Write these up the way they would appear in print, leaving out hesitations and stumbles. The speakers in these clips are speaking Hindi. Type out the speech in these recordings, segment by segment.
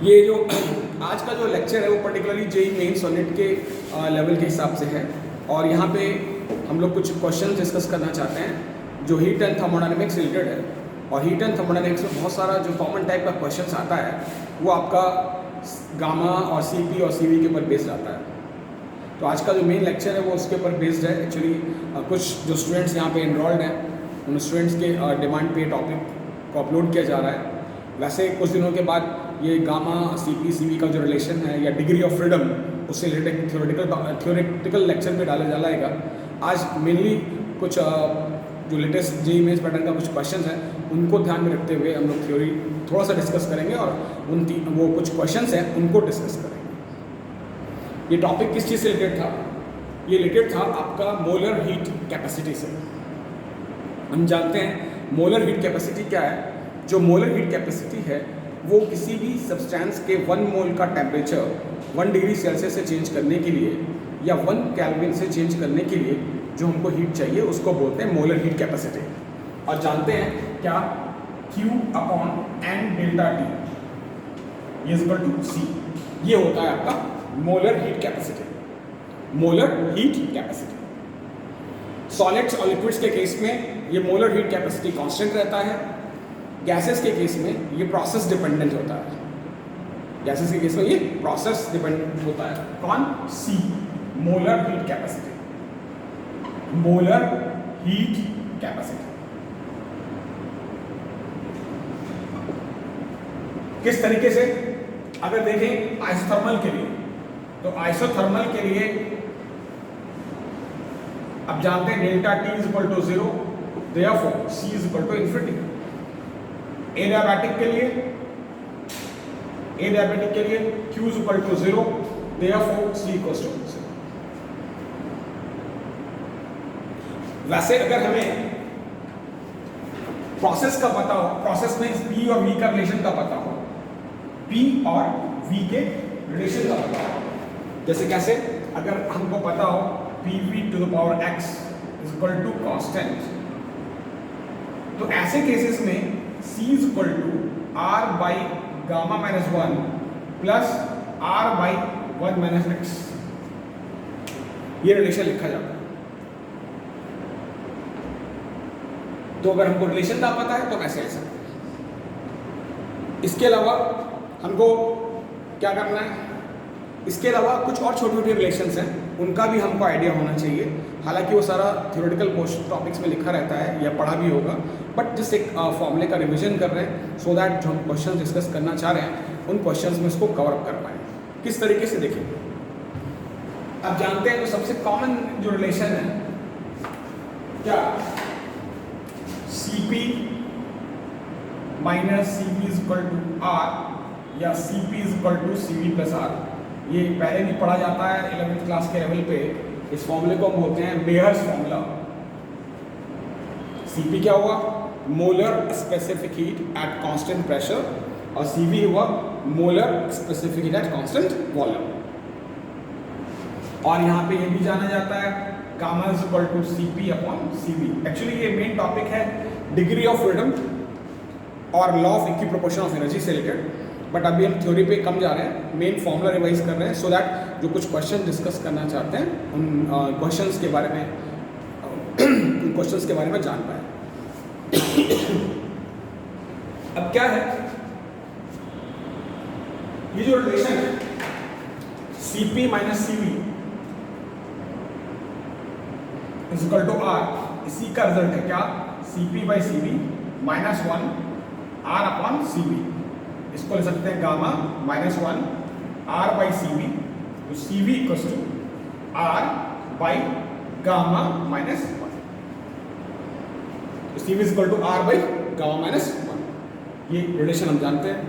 ये जो आज का जो लेक्चर है वो पर्टिकुलरली जेई मेंस और नेट के लेवल के हिसाब से है और यहाँ पे हम लोग कुछ क्वेश्चन डिस्कस करना चाहते हैं जो हीट एंड थर्मोडायनेमिक्स रिलेटेड है। और हीट एंड थर्मोडायनेमिक्स में बहुत सारा जो कॉमन टाइप का क्वेश्चन आता है वो आपका गामा और सीपी और सीवी के ऊपर बेस्ड आता है। तो आज का जो मेन लेक्चर है वो उसके ऊपर बेस्ड है। एक्चुअली कुछ जो स्टूडेंट्स यहाँ पे इनरोल्ड हैं उन स्टूडेंट्स के डिमांड पे टॉपिक को अपलोड किया जा रहा है। वैसे कुछ दिनों के बाद ये गामा सीपी सीवी का जो रिलेशन है या डिग्री ऑफ फ्रीडम उससे रिलेटेड थ्योरेटिकल लेक्चर में डाला जाएगा। आज मेनली कुछ जो लेटेस्ट जेईई मेंस पैटर्न का कुछ क्वेश्चन है उनको ध्यान में रखते हुए हम लोग थ्योरी थोड़ा सा डिस्कस करेंगे और वो कुछ क्वेश्चन हैं उनको डिस्कस करेंगे। ये टॉपिक किस चीज़ से रिलेटेड था? ये रिलेटेड था आपका मोलर हीट कैपेसिटी से। हम जानते हैं मोलर हीट कैपेसिटी क्या है। जो मोलर हीट कैपेसिटी है वो किसी भी सब्सटेंस के 1 मोल का टेम्परेचर 1 डिग्री सेल्सियस से चेंज करने के लिए या 1 केल्विन से चेंज करने के लिए जो हमको हीट चाहिए उसको बोलते हैं मोलर हीट कैपेसिटी। और जानते हैं क्या Q upon N delta T is equal to C। ये होता है आपका molar heat capacity. Molar heat capacity solids और लिक्विड्स के केस में ये मोलर हीट कैपेसिटी कांस्टेंट रहता है। गैसेस के केस में ये प्रोसेस डिपेंडेंट होता है। गैसेस के केस में ये प्रोसेस डिपेंडेंट होता है। कौन? C molar heat capacity. Molar heat capacity किस तरीके से अगर देखें आइसोथर्मल के लिए तो आइसोथर्मल के लिए अब जानते हैं delta T is equal to 0 therefore C is equal to infinity. Adiabatic के लिए Q is equal to 0 therefore C equal to 0। वैसे अगर हमें प्रोसेस का पता हो, प्रोसेस में P और V का रिलेशन का पता हो, P और V के रिलेशन का पता हो, जैसे कैसे अगर हमको पता हो PV to the power x is equal to constant, तो ऐसे केसेस में C is equal to R by gamma minus 1 plus R by 1 minus x, ये रिलेशन लिखा जाता है। तो अगर हमको रिलेशन का पता है तो कैसे लिख सकते हैं। इसके अलावा हमको क्या करना है? इसके अलावा कुछ और छोटे छोटे रिलेशंस हैं उनका भी हमको आइडिया होना चाहिए। हालांकि वो सारा थ्योरेटिकल टॉपिक्स में लिखा रहता है या पढ़ा भी होगा, बट जिस एक फॉर्मूले का रिवीजन कर रहे हैं सो दैट जो हम क्वेश्चन डिस्कस करना चाह रहे हैं उन क्वेश्चंस में इसको कवर अप कर पाएँ। किस तरीके से देखें, अब जानते हैं जो सबसे कॉमन जो रिलेशन है क्या Cp minus Cv is equal to R या Cp is equal to Cv plus R। ये पहले भी पढ़ा जाता है 11th क्लास के लेवल पे। इस फॉर्मूले को हम बोलते हैं मेयर्स फॉर्मूला। Cp क्या हुआ? Molar specific heat at constant pressure और Cv हुआ molar specific heat at constant volume. और यहाँ पे ये भी जाना जाता है gamma is equal to Cp upon Cv। Actually ये मेन टॉपिक है डिग्री ऑफ फ्रीडम और law of equipartition of energy से रिलेटेड, बट अभी हम थ्योरी पे कम जा रहे हैं, मेन फॉर्मूला रिवाइज कर रहे हैं सो दैट जो कुछ क्वेश्चन डिस्कस करना चाहते हैं उन क्वेश्चंस के बारे में जान पाए। अब क्या है ये जो रिलेशन है Cp minus Cv is equal to R, इसी का रिजल्ट है क्या? Cp by Cv minus 1 R upon Cv। इसको ले सकते हैं gamma minus 1 R by Cv, तो Cv equals to R by gamma minus 1। Cv is equal to R by gamma minus 1। ये रिलेशन हम जानते हैं।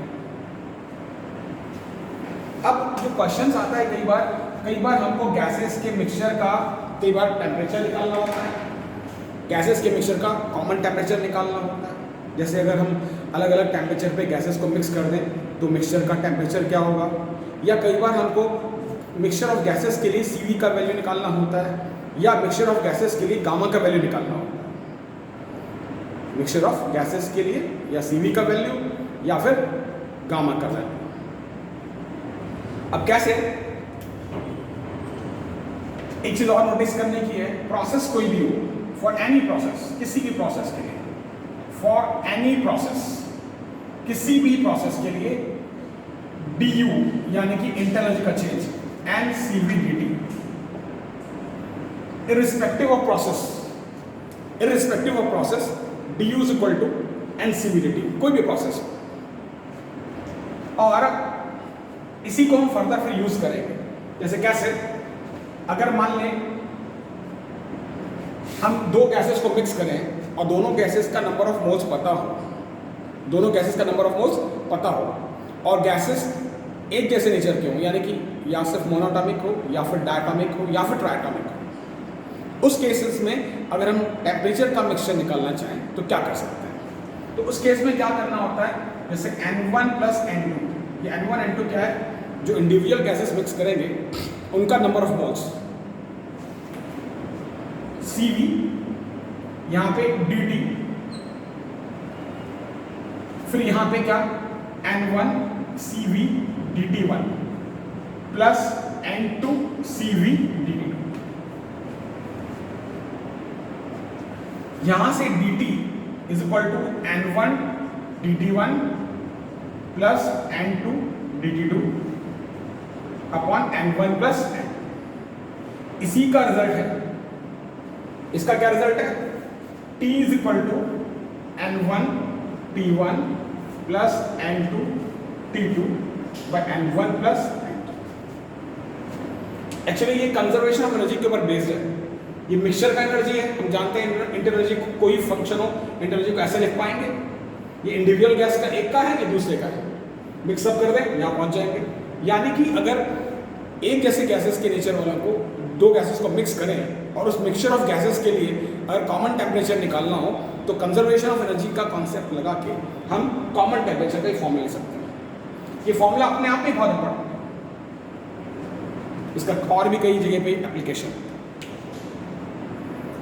अब जो क्वेश्चन आता है कई बार हमको गैसेस के मिक्सचर का कई बार टेम्परेचर निकालना होता है, गैसेस के मिक्सचर का कॉमन टेम्परेचर निकालना होता है। जैसे अगर हम अलग अलग टेम्परेचर पे गैसेस को मिक्स कर दें तो मिक्सचर का टेम्परेचर क्या होगा, या कई बार हमको मिक्सचर ऑफ गैसेस के लिए Cv का वैल्यू निकालना होता है या मिक्सचर ऑफ गैसेस के लिए गामा का वैल्यू निकालना होता है। मिक्सचर ऑफ गैसेस के लिए या Cv का वैल्यू या फिर गामा का वैल्यू। अब कैसे, एक चीज और नोटिस करने की है, प्रोसेस कोई भी हो, फॉर एनी प्रोसेस, किसी भी प्रोसेस के लिए, फॉर एनी प्रोसेस, किसी भी प्रोसेस के लिए du यानी कि इंटरनल का change and CVDT irrespective of process du is equal to NCVDT, कोई भी प्रोसेस हो। और इसी को हम फर्दर फिर यूज करेंगे। जैसे कैसे, अगर मान लें हम दो गैसेस को मिक्स करें और दोनों गैसेस का नंबर ऑफ मोल्स पता हो, और गैसेस एक जैसे नेचर के हो, यानी कि या सिर्फ मोनोटॉमिक हो या फिर डायटॉमिक हो या फिर ट्राइटॉमिक हो, उस केसेस में अगर हम टेम्परेचर का मिक्सचर निकालना चाहें तो क्या कर सकते हैं? तो उस केस में क्या करना होता है, जैसे N1 प्लस N2, ये N1 N2 क्या है, जो इंडिविजुअल गैसेस मिक्स करेंगे उनका नंबर ऑफ मोल्स, CV, यहाँ पे DT, फिर यहाँ पे क्या, N1 CV DT1 plus N2 CV DT2। यहां से dt is equal to N1 DT1 plus N2 DT2 upon N1 plus N। इसी का रिजल्ट है, इसका क्या रिजल्ट है, T is equal to N1 T1 plus N2 T2 by N1 plus N2। Actually ये कंजर्वेशन ऑफ एनर्जी के ऊपर बेस्ड है। ये मिक्सचर का एनर्जी है, हम जानते हैं इंटरनर्जी को कोई फंक्शन हो, इंटरनर्जी को ऐसे लिख पाएंगे, ये इंडिविजुअल गैस का एक का है कि दूसरे का है, मिक्सअप कर दें यहाँ पहुंच जाएंगे। यानी कि अगर एक जैसे गैसेस के नेचर वालों को दो गैसेस को मिक्स करें और उस मिक्सचर ऑफ गैसेस के लिए अगर कॉमन टेम्परेचर निकालना हो तो कंजर्वेशन ऑफ एनर्जी का कॉन्सेप्ट लगा के हम कॉमन टेम्परेचर का एक फॉर्मूला ले सकते हैं। ये फॉर्मूला अपने आप में बहुत इंपॉर्टेंट है, इसका और भी कई जगह पे एप्लीकेशन।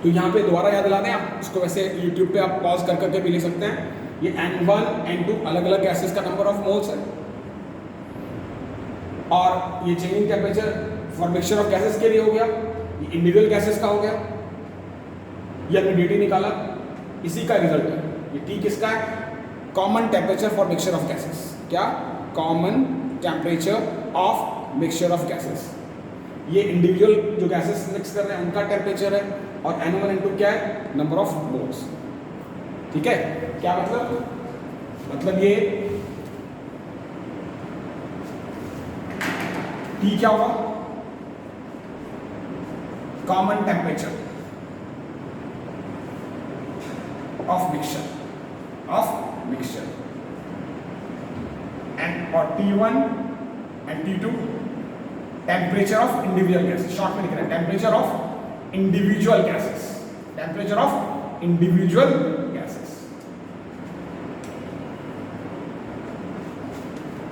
तो यहाँ पे दोबारा याद दिला दें आप इसको, वैसे YouTube पे आप पॉज कर करके भी ले सकते हैं। ये N1 N2 अलग अलग गैसेस का नंबर ऑफ मोल्स है, और ये changing temperature for mixture of gases के लिए हो गया, ये इंडिविजुअल गैसेस का हो गया, ये हमने dt निकाला, इसी का रिजल्ट है। ये T किसका है, common temperature for mixture of gases. क्या, common temperature of mixture of gases. ये इंडिविजुअल जो गैसेस मिक्स कर रहे हैं उनका टेम्परेचर है, और N1 N2 क्या है, नंबर ऑफ मोल्स। ठीक है, क्या मतलब ये T क्या होगा, common temperature of mixture, and और T1 and T2 temperature of individual gases, short में लिख रहे हैं temperature of individual gases, temperature of individual gases.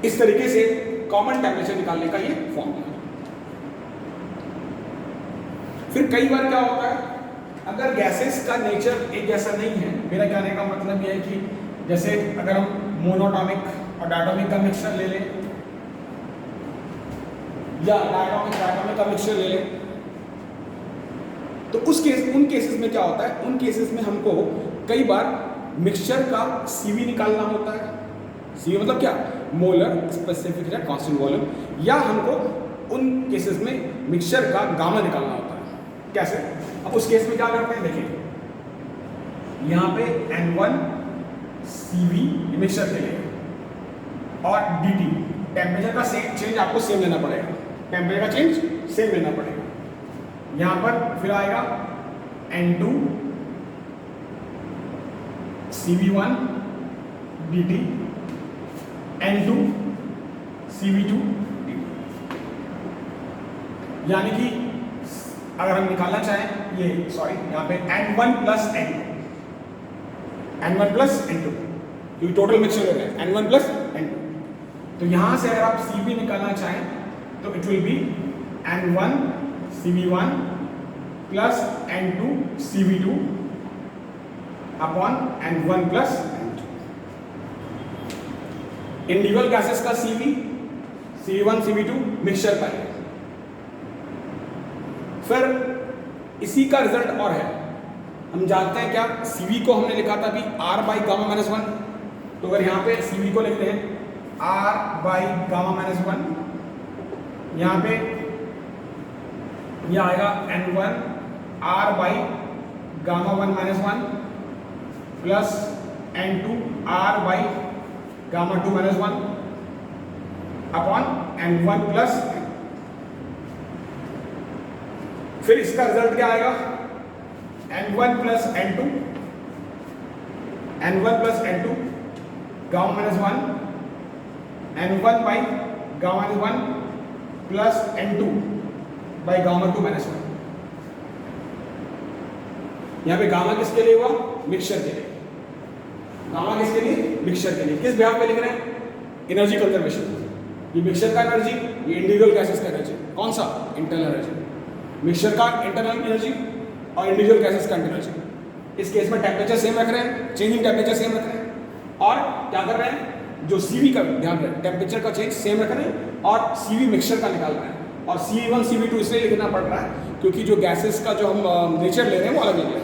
इस तरीके से कॉमन टेम्परेचर निकालने का ये फॉर्मूला है। फिर कई बार क्या होता है, अगर गैसेस का नेचर एक जैसा नहीं है, मेरा कहने का मतलब यह है कि जैसे अगर हम मोनोटॉमिक और डायटॉमिक का मिक्सचर ले लें, या डायटॉमिक का मिक्सचर ले लें, तो उन केसेस में क्या होता है, उन केसेस में हमको कई बार मिक्सचर का CV निकालना होता है। CV मतलब क्या, मोलर स्पेसिफिक या कांस्टेंट वॉल्यूम, या हमको उन केसेस में मिक्सचर का गामा निकालना होता है। कैसे, अब उस केस में क्या करते हैं, देखिए यहाँ पे N1 CV मिक्सचर के लिए, और dt टेम्परेचर का चेंज आपको सेम लेना पड़ेगा, टेम्परेचर का चेंज सेम लेना पड़ेगा। यहाँ पर फिर आएगा N2 CV1 dt, N2 CV2 dt। यानी कि अगर हम निकालना चाहें ये, सॉरी यहाँ पे N1 प्लस N2, क्योंकि टोटल मिक्सचर हो रहा है N1 प्लस N2। तो यहाँ से अगर आप CV निकालना चाहें तो it will B N1 CV1 plus N2 CV2 upon N1 plus N2। Individual gases का CV CV1 CV2 मिक्सचर का है। फिर इसी का रिजल्ट और है, हम जानते हैं क्या, CV को हमने लिखा था अभी R बाई गामा माइनस 1, तो अगर यहाँ पे CV को लिखते हैं R बाई गामा माइनस 1, यहाँ पे यह आएगा N1 R by gamma 1 minus 1 plus N2 R by gamma 2 minus 1 upon N1 plus, फिर इसका रिजल्ट क्या आएगा, N1 plus N2, N1 plus N2 gamma minus 1, N1 by gamma minus 1 plus N2 by gamma 2 minus 1। यहाँ पे गामा किसके लिए हुआ, मिक्सचर के लिए, गामा किसके लिए, मिक्सचर के लिए। किस बिहाफ पे लिख रहे हैं, एनर्जी कंजर्वेशन। ये मिक्सचर का एनर्जी, ये इंडिविजुअल गैसेस का एनर्जी, कौन सा, इंटरनल एनर्जी। मिक्सचर का इंटरनल एनर्जी और इंडिविजुअल गैसेस का एनर्जी। इस केस में टेम्परेचर सेम रख रहे हैं, चेंजिंग टेम्परेचर सेम रख रहे हैं, और क्या कर रहे हैं, जो CV का ध्यान रहे, टेम्परेचर का चेंज सेम रख रहे हैं और CV मिक्सचर का निकाल रहे हैं। और CV1 CV2 इसलिए लिखना पड़ रहा है क्योंकि जो गैसेस का जो हम नेचर ले रहे हैं वो अलग अलग है,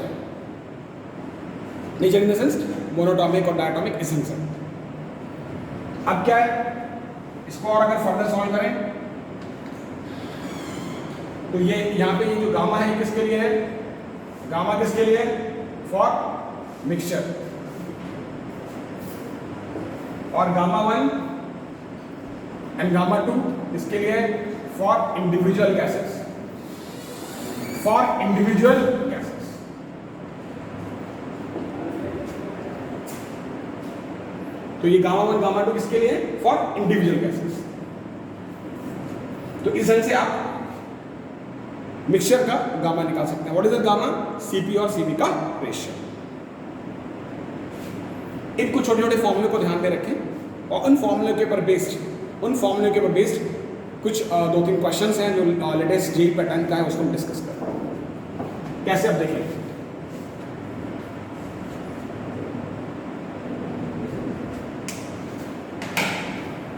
nature in the sense monoatomic और डायटॉमिक इस सेंस। अब क्या है, इसको और अगर फर्दर सॉल्व करें तो ये यहाँ पे ये जो गामा है किसके लिए है, गामा किसके लिए, फॉर मिक्सचर, और गामा 1 एंड गामा 2 इसके लिए for individual gases, for individual gases. तो ये गामा 1 गामा 2 किसके लिए, फॉर इंडिविजुअल गैसेस। तो इस तरह से आप मिक्सचर का गामा निकाल सकते हैं। What is the gamma, CP और CV का रेशियो। इन कुछ छोटे छोटे फॉर्मूले को ध्यान में रखें और उन फॉर्मूले के ऊपर बेस्ड कुछ 2-3 क्वेश्चंस हैं जो लेटेस्ट जेईई पैटर्न का है, उसको हम डिस्कस करें। कैसे आप देखें,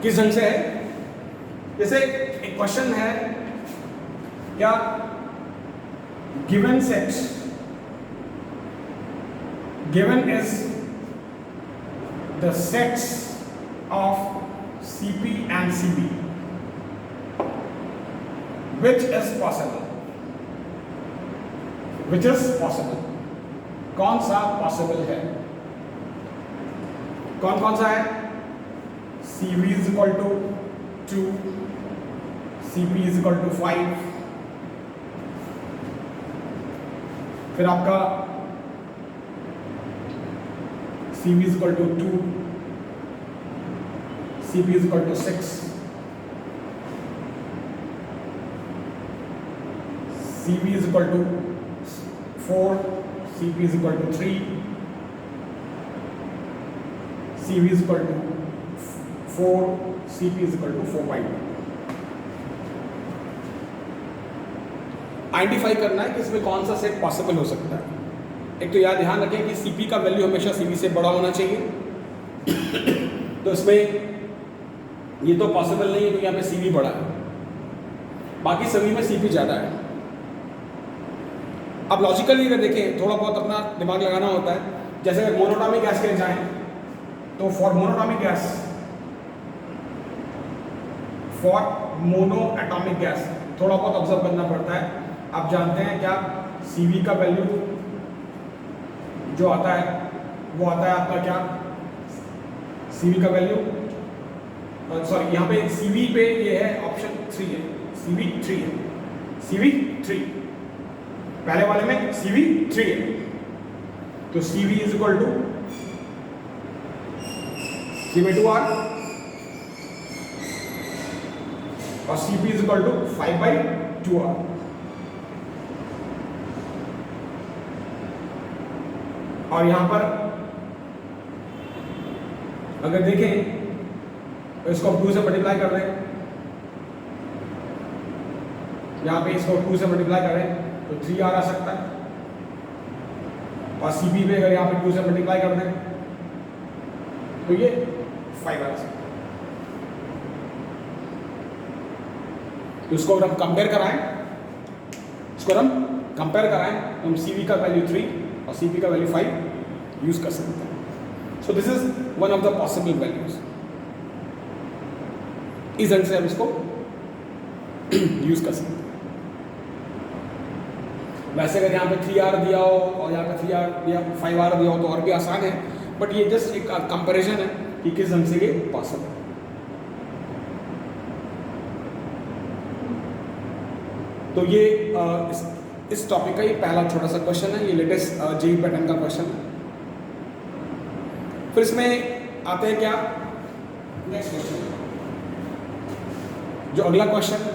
किस ढंग से है, जैसे एक क्वेश्चन है क्या, given sets, given is the sets of CP and CB, which is possible, कौन सा पॉसिबल है, कौन कौन सा है, CV is equal to 2, CP is equal to 5, फिर आपका CV is equal to 2, CP is equal to 6, CV is equal to 4, CP is equal to 3, CV is equal to 4, CP is equal to 4.2। Identify करना है कि इसमें कौन सा सेट पॉसिबल हो सकता है। एक तो याद ध्यान रखें कि CP का वैल्यू हमेशा CV से बड़ा होना चाहिए तो इसमें ये तो पॉसिबल नहीं है क्योंकि यहाँ पे CV बड़ा है, बाकी सभी में CP ज़्यादा है। अब लॉजिकली अगर देखें, थोड़ा बहुत अपना दिमाग लगाना होता है। जैसे अगर मोनोटॉमिक गैस के लिए जाएं तो for monoatomic gas, for mono atomic gas थोड़ा बहुत ऑब्जर्व करना पड़ता है। आप जानते हैं क्या, CV का वैल्यू जो आता है वो आता है आपका क्या, CV का वैल्यू, सॉरी यहाँ पे CV पे ये है ऑप्शन 3 है, CV3 है, CV3 पहले वाले में CV3 है। तो CV is equal to CV2R और CP is equal to 5/2R। और यहां पर अगर देखें तो इसको 2 से मल्टीप्लाई कर दें, यहां पे इसको 2 से मल्टीप्लाई करें तो 3R आ सकता है, और CP पे अगर यहां पे 2 से मल्टीप्लाई कर दें तो ये 5R आ सकता है। तो इसको अगर हम कंपेयर कराएं, तो हम CV का वैल्यू 3 और CP का वैल्यू 5 यूज कर सकते हैं. So this is one of the possible values. इस ढंग से हम इसको यूज कर सकते हैं. वैसे अगर यहाँ पे 3R दिया हो और यहाँ पे 3R या 5R दिया हो तो और भी आसान है, बट ये जस्ट एक कंपैरिजन है कि किस ढंग से ये पॉसिबल है. तो ये इस टॉपिक का ये पहला छोटा सा क्वेश्चन है. ये लेटेस्ट जेईई पैटर्न का क्वेश्चन है. फिर इसमें आते हैं क्या नेक्स्ट क्वेश्चन. जो अगला क्वेश्चन है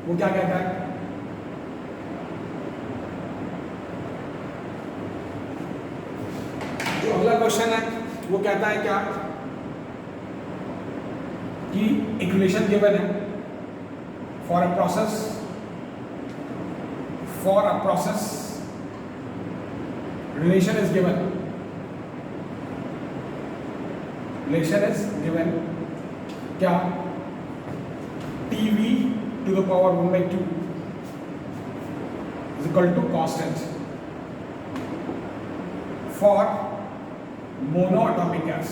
वो क्या कहता है, जो अगला क्वेश्चन है वो कहता है क्या कि एक रिलेशन गिवन है for a process relation is given क्या TV to the power 1/2 is equal to constant for monoatomic gas.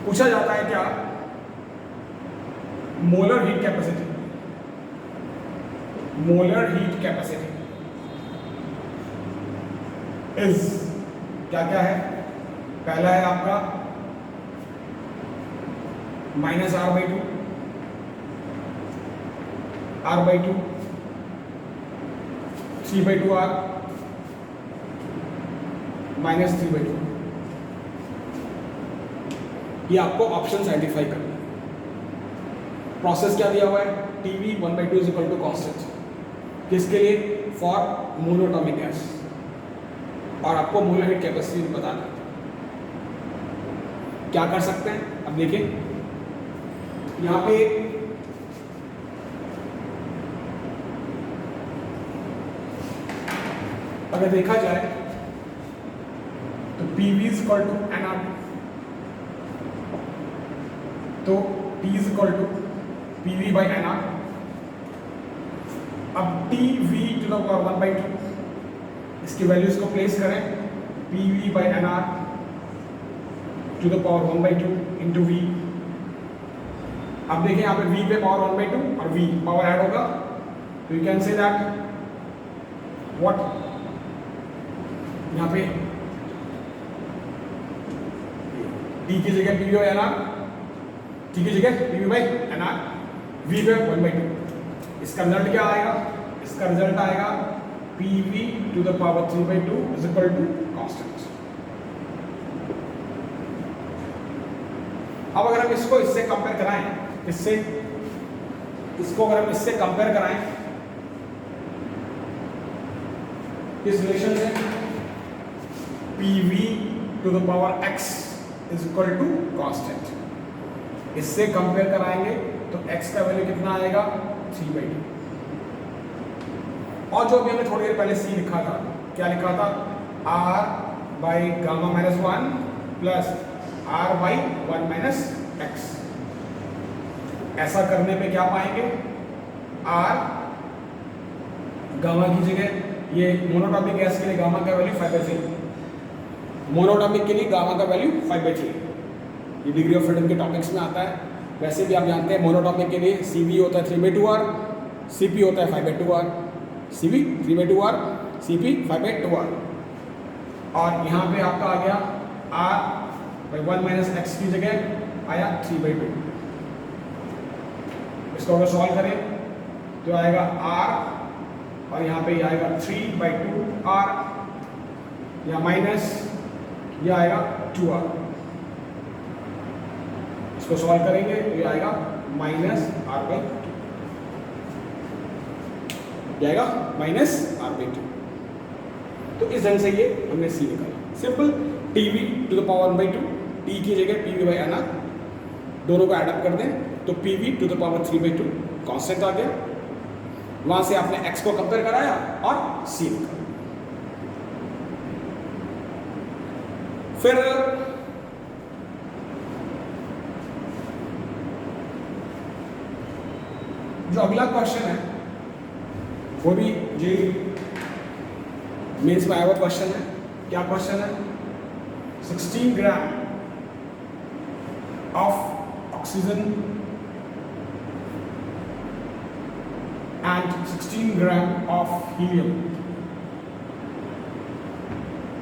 पूछा जाता है क्या मोलर हीट कैपेसिटी इज क्या है. पहला है आपका -R/2 3/2R -3/2. ये आपको ऑप्शन आइडेंटिफाई करना है. प्रोसेस क्या दिया हुआ है, TV 1/2 is equal to constant. किसके लिए, फॉर मोनोटॉमिक गैस. और आपको मोलर हीट कैपेसिटी बताना है. क्या कर सकते हैं, अब देखिए यहाँ पे अगर देखा जाए तो PV is equal to NR, तो T is equal to PV by NR. अब TV टू द पावर 1/2 इसकी वैल्यूज को प्लेस करें, PV by NR to the power 1/2 into V. अब देखिए यहाँ पे V पे पावर 1/2 और V पावर ऐड होगा, तो you can say that what यहाँ पे T की जगह PV बाई NR, T की जगह PV बाई NR, V पे 1/2. इसका रिजल्ट क्या आएगा, इसका रिजल्ट आएगा PV to the power 3/2 is equal to constant. अब अगर हम इसको इससे कंपेयर कराएं, इसको अगर हम इससे कंपेयर कराएं इस रिलेशन से, PV to the power X is equal to constant. इससे कंपेयर कराएंगे तो X का वैल्यू कितना आएगा, 3/2. और जो अभी हमने थोड़ी देर पहले C लिखा था, क्या लिखा था, R by gamma -1 plus R by 1 - X. ऐसा करने पे क्या पाएंगे, R गामा की जगह, ये मोनोटॉमिक गैस के लिए गामा का वैल्यू 5/3, मोनोटॉमिक के लिए गामा का वैल्यू 5/3. ये डिग्री ऑफ फ्रीडम के टॉपिक्स में आता है. वैसे भी आप जानते हैं मोनोटॉमिक के लिए CV होता है 3/2R, CP होता है 5/2R. CV 3/2R, CP 5/2R. और यहाँ पे आपका आ गया R बाई 1 - X की जगह आया 3/2. इसको अगर सॉल्व करें तो आएगा R और यहाँ पे आएगा 3/2R या माइनस ये आएगा 2R. इसको सॉल्व करेंगे तो ये आएगा -R/2, ये आएगा -R/2. तो इस ढंग से ये हमने C निकाला. Simple, TV to the power 1/2, T की जगह PV बाई NR, दोनों को एडअप कर दें तो PV to the power 3/2 constant आ गया. वहां से आपने X को कंपेयर कराया और C निकाला. फिर जो अगला क्वेश्चन है वो भी जी मेंस में आया हुआ क्वेश्चन है। क्या क्वेश्चन है? 16 gram of oxygen and 16 gram of helium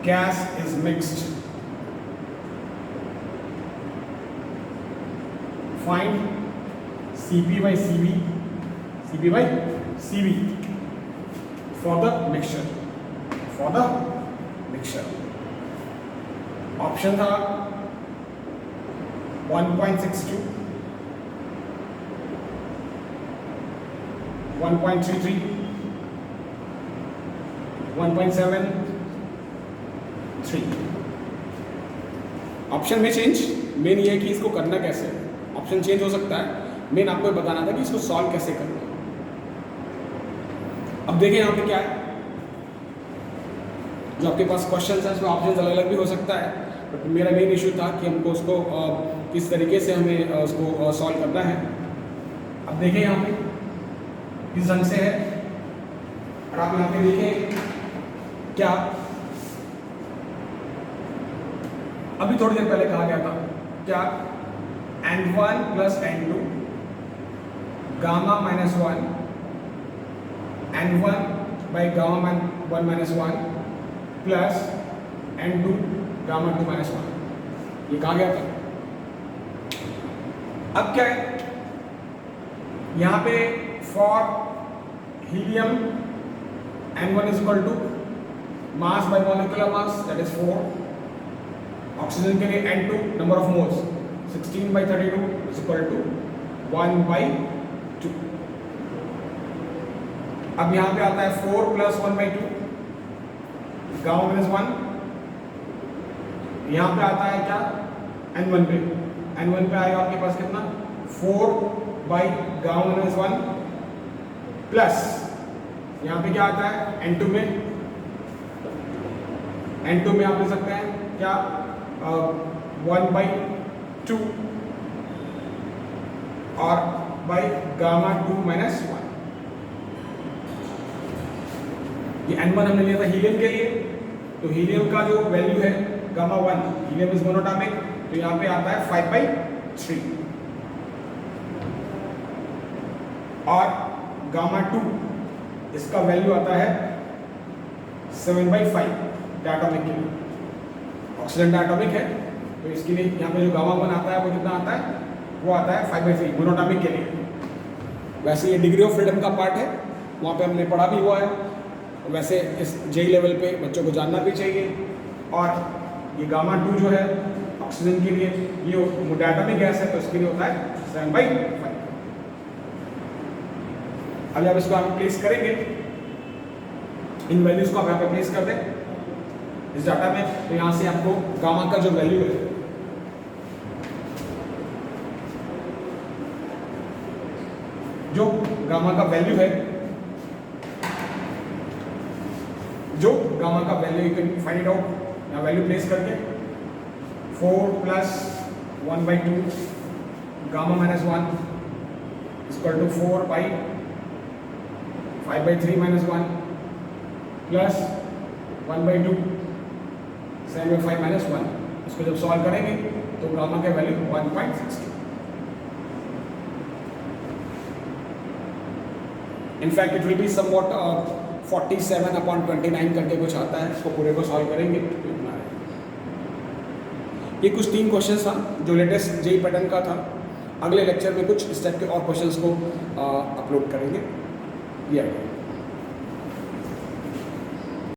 gas is mixed. Find Cp by Cv for the mixture. Option था 1.62, 1.33, 1.73। ऑप्शन में चेंज, मेन ये है कि इसको करना कैसे है। ऑप्शन चेंज हो सकता है, मेन आपको बताना था कि इसको सॉल्व कैसे करना है। अब देखिए यहाँ पे क्या है, जो आपके पास क्वेश्चन है उसमें ऑप्शन अलग अलग भी हो सकता है, बट मेरा मेन इशू था कि हमको उसको किस तरीके से हमें उसको सॉल्व करना है। अब देखिए यहाँ पे किस ढंग से है, और आप यहाँ पे देखें क्या अभी थोड़ी देर पहले कहा गया था, क्या N1 plus N2 gamma minus 1 N1 by gamma 1 minus 1 plus N2 gamma 2 minus 1, ये कहा गया था। अब क्या है यहाँ पे for helium N1 is equal to mass by molecular mass that is 4। Oxygen के लिए N2 number of moles 16 by 32 is equal to 1/2। अब यहाँ पे आता है 4 plus 1/2 गामा माइनस 1। यहाँ पे आता है क्या N1 पे, N1 पे आएगा आपके पास कितना 4 by गामा माइनस 1 प्लस यहाँ पे क्या आता है N2 में आप ले सकते हैं क्या 1/2 और बाई गामा 2 माइनस 1। ये N1 हमने लिया था हीलियम के लिए, तो हीलियम का जो वैल्यू है गामा 1, हीलियम इज मोनोटॉमिक, तो यहाँ पे आता है 5/3 और गामा 2 इसका वैल्यू आता है 7/5 डायटोमिक के लिए। ऑक्सीजन डायटोमिक है तो इसके लिए यहाँ पे जो गामा 1 आता है वो कितना आता है, वो आता है 5/3 मोनोटॉमिक के लिए। वैसे ये डिग्री ऑफ फ्रीडम का पार्ट है, वहाँ पे हमने पढ़ा भी हुआ है, वैसे इस जेई लेवल पे बच्चों को जानना भी चाहिए। और ये गामा 2 जो है ऑक्सीजन के लिए ये डायटोमिक गैस है, तो इसके लिए होता है 7/5। अभी आप इसको आप प्लेस करेंगे, इन वैल्यूज को आप यहाँ पे प्लेस कर दें इस डाटा में, तो यहाँ से आपको गामा का जो वैल्यू है जो गामा का value you can find it out, यहाँ वैल्यू प्लेस करके 4 plus 1/2 gamma minus 1 equal to 4 by 5/3 minus 1 plus 1/2 7/5 minus 1। इसको जब सॉल्व करेंगे तो गामा के value 1.62। In fact it will be somewhat 47/29 करके कुछ आता है, इसको पूरे को सॉल्व करेंगे तो इतना है। ये कुछ 3 क्वेश्चन था जो लेटेस्ट जेई पैटर्न का था। अगले लेक्चर में कुछ इस टाइप के और क्वेश्चंस को अपलोड करेंगे। ये